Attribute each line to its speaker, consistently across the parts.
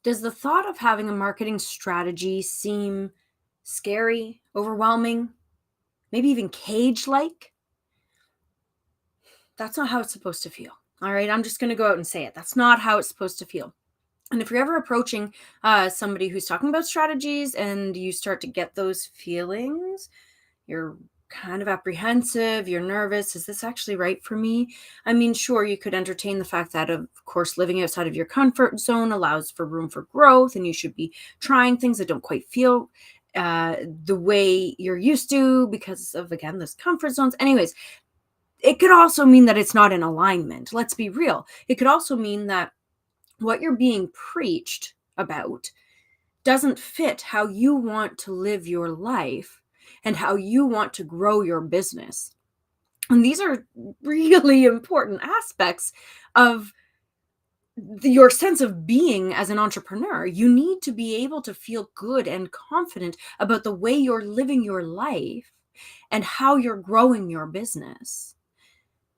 Speaker 1: Does the thought of having a marketing strategy seem scary, overwhelming, maybe even cage-like? That's not how it's supposed to feel. All right, I'm just going to go out and say it. That's not how it's supposed to feel. And if you're ever approaching somebody who's talking about strategies and you start to get those feelings, you're kind of apprehensive, you're nervous. Is this actually right for me? I mean, sure, you could entertain the fact that, of course, living outside of your comfort zone allows for room for growth, and you should be trying things that don't quite feel the way you're used to because of, again, this comfort zones. Anyways, it could also mean that it's not in alignment. Let's be real. It could also mean that what you're being preached about doesn't fit how you want to live your life and how you want to grow your business. And these are really important aspects of your sense of being as an entrepreneur. You need to be able to feel good and confident about the way you're living your life and how you're growing your business.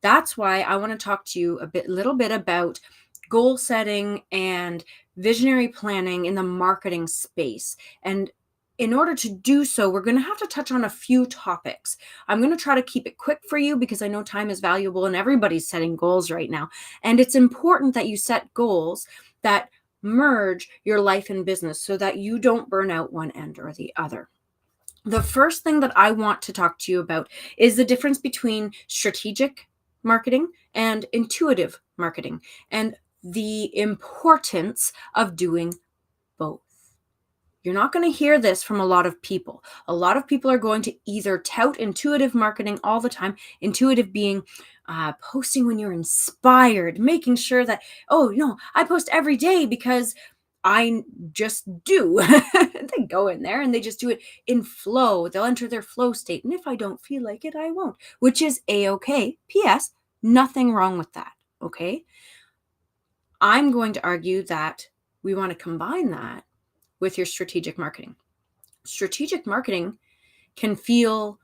Speaker 1: That's why I want to talk to you little bit about goal setting and visionary planning in the marketing space. And in order to do so, we're going to have to touch on a few topics. I'm going to try to keep it quick for you because I know time is valuable and everybody's setting goals right now. And it's important that you set goals that merge your life and business so that you don't burn out one end or the other. The first thing that I want to talk to you about is the difference between strategic marketing and intuitive marketing, and the importance of doing both. You're not going to hear this from a lot of people. A lot of people are going to either tout intuitive marketing all the time, intuitive being posting when you're inspired, making sure that, oh, no, I post every day because I just do. They go in there and they just do it in flow. They'll enter their flow state. And if I don't feel like it, I won't, which is A-okay. P.S. Nothing wrong with that. Okay. I'm going to argue that we want to combine that with your strategic marketing. Strategic marketing can feel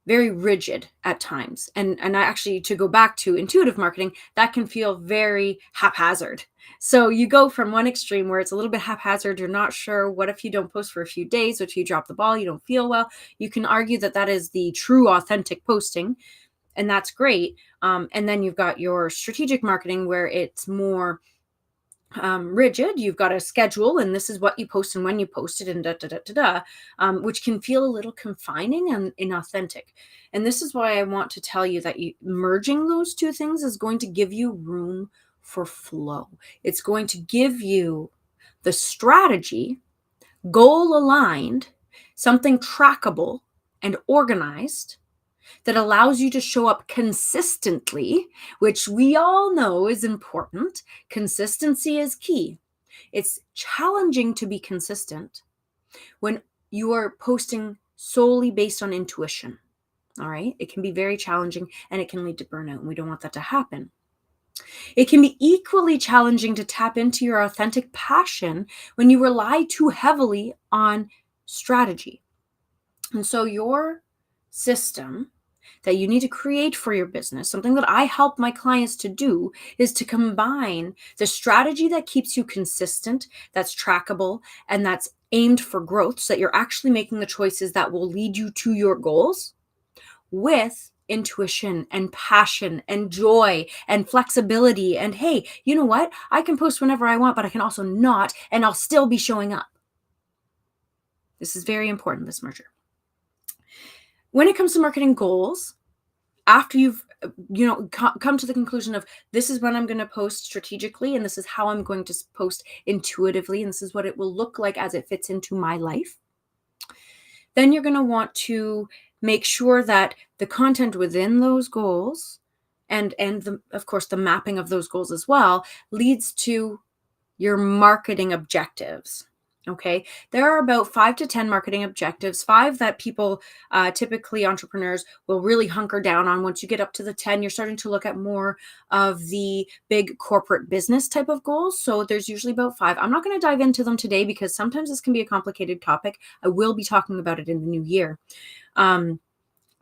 Speaker 1: very rigid at times. And actually, to go back to intuitive marketing, that can feel very haphazard. So you go from one extreme where it's a little bit haphazard. You're not sure. What if you don't post for a few days? What if you drop the ball? You don't feel well? You can argue that that is the true authentic posting. And that's great. And then you've got your strategic marketing where it's more rigid. You've got a schedule, and this is what you post and when you post it, and which can feel a little confining and inauthentic. And this is why I want to tell you that merging those two things is going to give you room for flow. It's going to give you the strategy, goal aligned, something trackable and organized that allows you to show up consistently, which we all know is important. Consistency is key. It's challenging to be consistent when you are posting solely based on intuition. All right. It can be very challenging and it can lead to burnout, and we don't want that to happen. It can be equally challenging to tap into your authentic passion when you rely too heavily on strategy. And so your system that you need to create for your business, something that I help my clients to do, is to combine the strategy that keeps you consistent, that's trackable, and that's aimed for growth so that you're actually making the choices that will lead you to your goals, with intuition and passion and joy and flexibility. And hey, you know what? I can post whenever I want, but I can also not, and I'll still be showing up. This is very important, this merger. When it comes to marketing goals, after you've come to the conclusion of this is when I'm going to post strategically, and this is how I'm going to post intuitively, and this is what it will look like as it fits into my life, then you're going to want to make sure that the content within those goals and of course the mapping of those goals as well leads to your marketing objectives. Okay, there are about 5 to 10 marketing objectives, 5 that people, typically entrepreneurs, will really hunker down on. Once you get up to the 10, you're starting to look at more of the big corporate business type of goals. So there's usually about 5. I'm not going to dive into them today because sometimes this can be a complicated topic. I will be talking about it in the new year.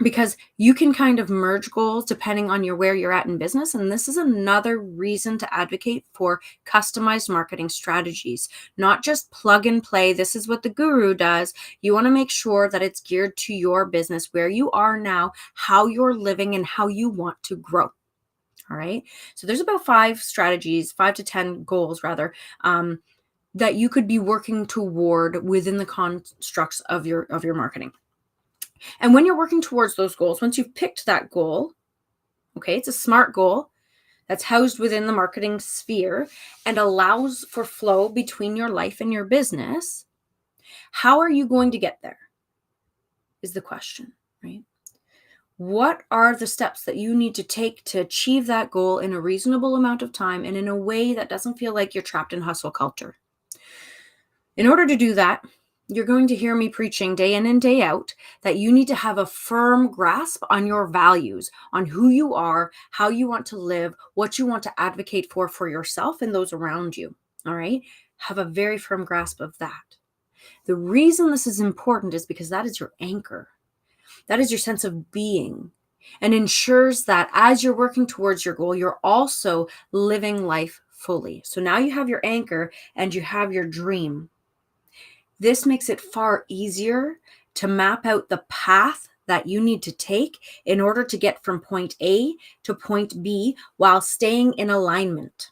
Speaker 1: because you can kind of merge goals depending on where you're at in business. And this is another reason to advocate for customized marketing strategies, not just plug and play. This is what the guru does. You want to make sure that it's geared to your business, where you are now, how you're living, and how you want to grow. All right. So there's about 5 strategies, 5 to 10 goals rather, that you could be working toward within the constructs of your marketing. And when you're working towards those goals, once you've picked that goal, okay, it's a SMART goal that's housed within the marketing sphere and allows for flow between your life and your business. How are you going to get there is the question, right? What are the steps that you need to take to achieve that goal in a reasonable amount of time and in a way that doesn't feel like you're trapped in hustle culture? In order to do that, you're going to hear me preaching day in and day out that you need to have a firm grasp on your values, on who you are, how you want to live, what you want to advocate for yourself and those around you. All right? Have a very firm grasp of that. The reason this is important is because that is your anchor. That is your sense of being, and ensures that as you're working towards your goal, you're also living life fully. So now you have your anchor and you have your dream. This makes it far easier to map out the path that you need to take in order to get from point A to point B while staying in alignment.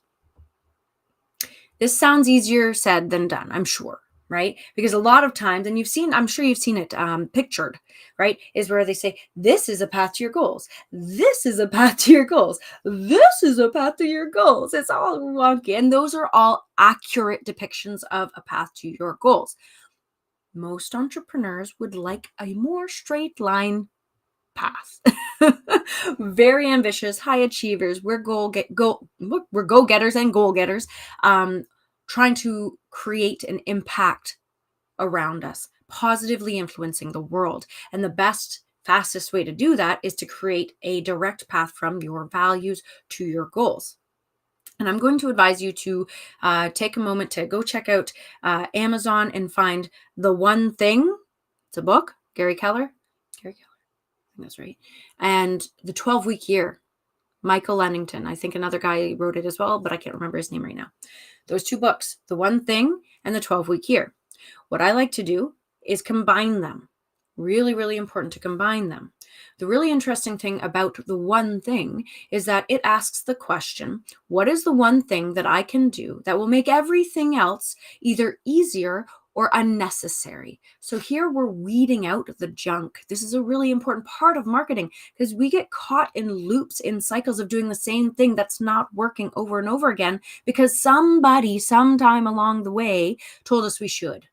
Speaker 1: This sounds easier said than done, I'm sure, right? Because a lot of times, and I'm sure you've seen it pictured, right? Is where they say, this is a path to your goals. This is a path to your goals. This is a path to your goals. It's all wonky. And those are all accurate depictions of a path to your goals. Most entrepreneurs would like a more straight line path. Very ambitious, high achievers. We're we're go-getters and goal-getters, trying to create an impact around us, positively influencing the world. And the best, fastest way to do that is to create a direct path from your values to your goals. And I'm going to advise you to take a moment to go check out Amazon and find The One Thing. It's a book, Gary Keller. I think that's right. And The 12-Week Year, Michael Lennington. I think another guy wrote it as well, but I can't remember his name right now. Those 2 books, The One Thing and The 12-Week Year. What I like to do is combine them. Really, really important to combine them. The really interesting thing about The One Thing is that it asks the question, what is the one thing that I can do that will make everything else either easier or unnecessary? So here we're weeding out the junk. This is a really important part of marketing because we get caught in loops, in cycles of doing the same thing that's not working over and over again because somebody sometime along the way told us we should.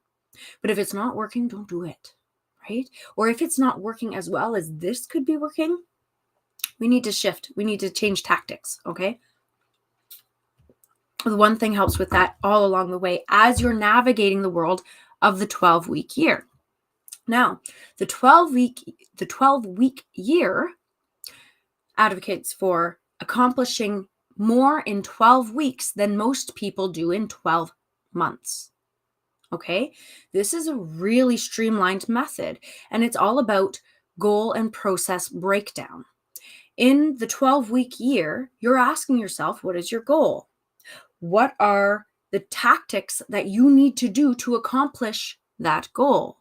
Speaker 1: But if it's not working, don't do it, right? Or if it's not working as well as this could be working, we need to shift. We need to change tactics, okay? The One Thing helps with that all along the way as you're navigating the world of the 12-week year. Now, the 12-week year advocates for accomplishing more in 12 weeks than most people do in 12 months. Okay, this is a really streamlined method, and it's all about goal and process breakdown. In the 12-week year, you're asking yourself, what is your goal? What are the tactics that you need to do to accomplish that goal?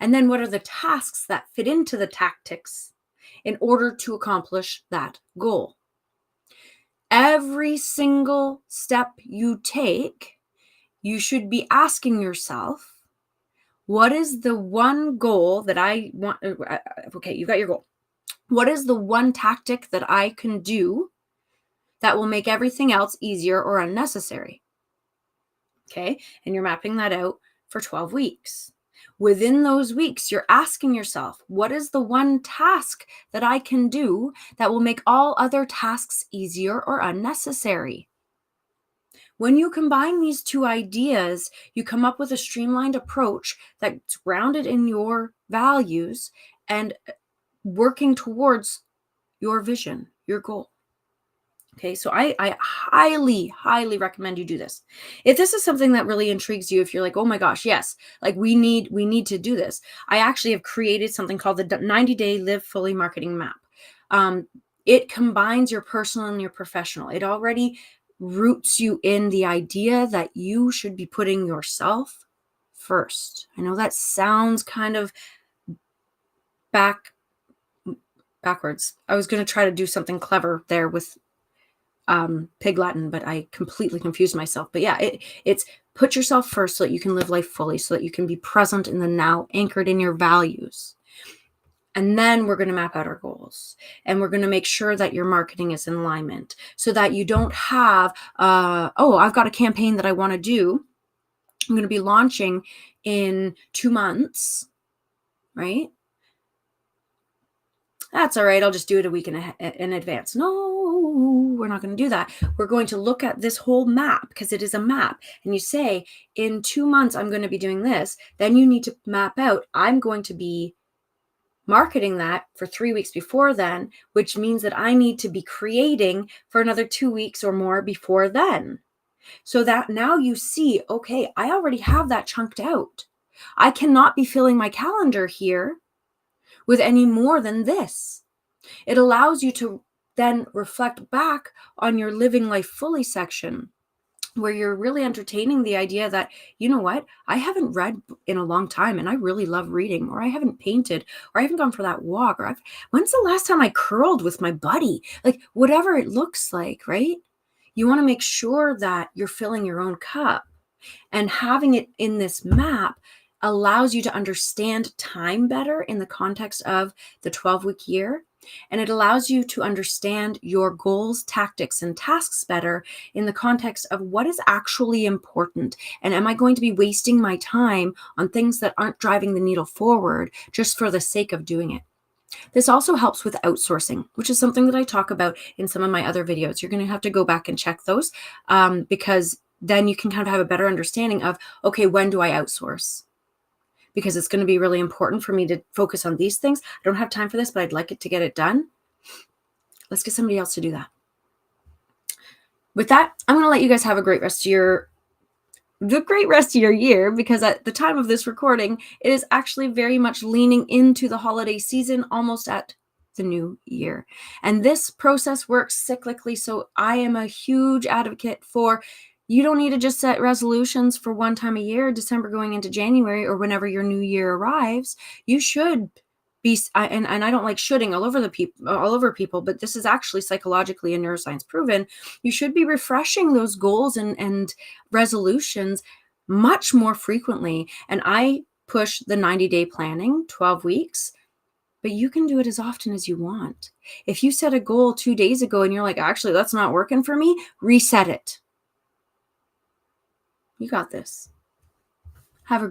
Speaker 1: And then what are the tasks that fit into the tactics in order to accomplish that goal? Every single step you take, you should be asking yourself, what is the one goal that I want? Okay, you've got your goal. What is the one tactic that I can do that will make everything else easier or unnecessary? Okay, and you're mapping that out for 12 weeks. Within those weeks, you're asking yourself, what is the one task that I can do that will make all other tasks easier or unnecessary? When you combine these 2 ideas, you come up with a streamlined approach that's grounded in your values and working towards your vision, your goal. Okay, so I highly, highly recommend you do this. If this is something that really intrigues you, if you're like, oh my gosh, yes, like we need to do this. I actually have created something called the 90-day Live Fully Marketing Map. Um, it combines your personal and your professional. It already roots you in the idea that you should be putting yourself first. I know that sounds kind of backwards. I was going to try to do something clever there with Pig Latin, but I completely confused myself. But yeah, it's put yourself first so that you can live life fully, so that you can be present in the now, anchored in your values. And then we're going to map out our goals, and we're going to make sure that your marketing is in alignment, so that you don't have, oh, I've got a campaign that I want to do. I'm going to be launching in 2 months, right? That's all right. I'll just do it a week in advance. No, we're not going to do that. We're going to look at this whole map, because it is a map. And you say, in 2 months, I'm going to be doing this. Then you need to map out, I'm going to be marketing that for 3 weeks before then, which means that I need to be creating for another 2 weeks or more before then. So that now you see, okay, I already have that chunked out. I cannot be filling my calendar here with any more than this. It allows you to then reflect back on your living life fully section, where you're really entertaining the idea that, you know what, I haven't read in a long time and I really love reading, or I haven't painted, or I haven't gone for that walk, or when's the last time I curled with my buddy? Like, whatever it looks like, right? You want to make sure that you're filling your own cup, and having it in this map allows you to understand time better in the context of the 12-week year. And it allows you to understand your goals, tactics, and tasks better in the context of what is actually important. And am I going to be wasting my time on things that aren't driving the needle forward just for the sake of doing it? This also helps with outsourcing, which is something that I talk about in some of my other videos. You're going to have to go back and check those, because then you can kind of have a better understanding of, okay, when do I outsource? Because it's going to be really important for me to focus on these things. I don't have time for this, but I'd like it to get it done. Let's get somebody else to do that. With that, I'm going to let you guys have a great rest of your year, because at the time of this recording, it is actually very much leaning into the holiday season, almost at the new year. And this process works cyclically. So I am a huge advocate for, you don't need to just set resolutions for one time a year, December going into January, or whenever your new year arrives. You should be, and I don't like shoulding all over people, but this is actually psychologically and neuroscience proven. You should be refreshing those goals and resolutions much more frequently. And I push the 90-day planning, 12 weeks, but you can do it as often as you want. If you set a goal 2 days ago and you're like, actually, that's not working for me, reset it. You got this. Have a great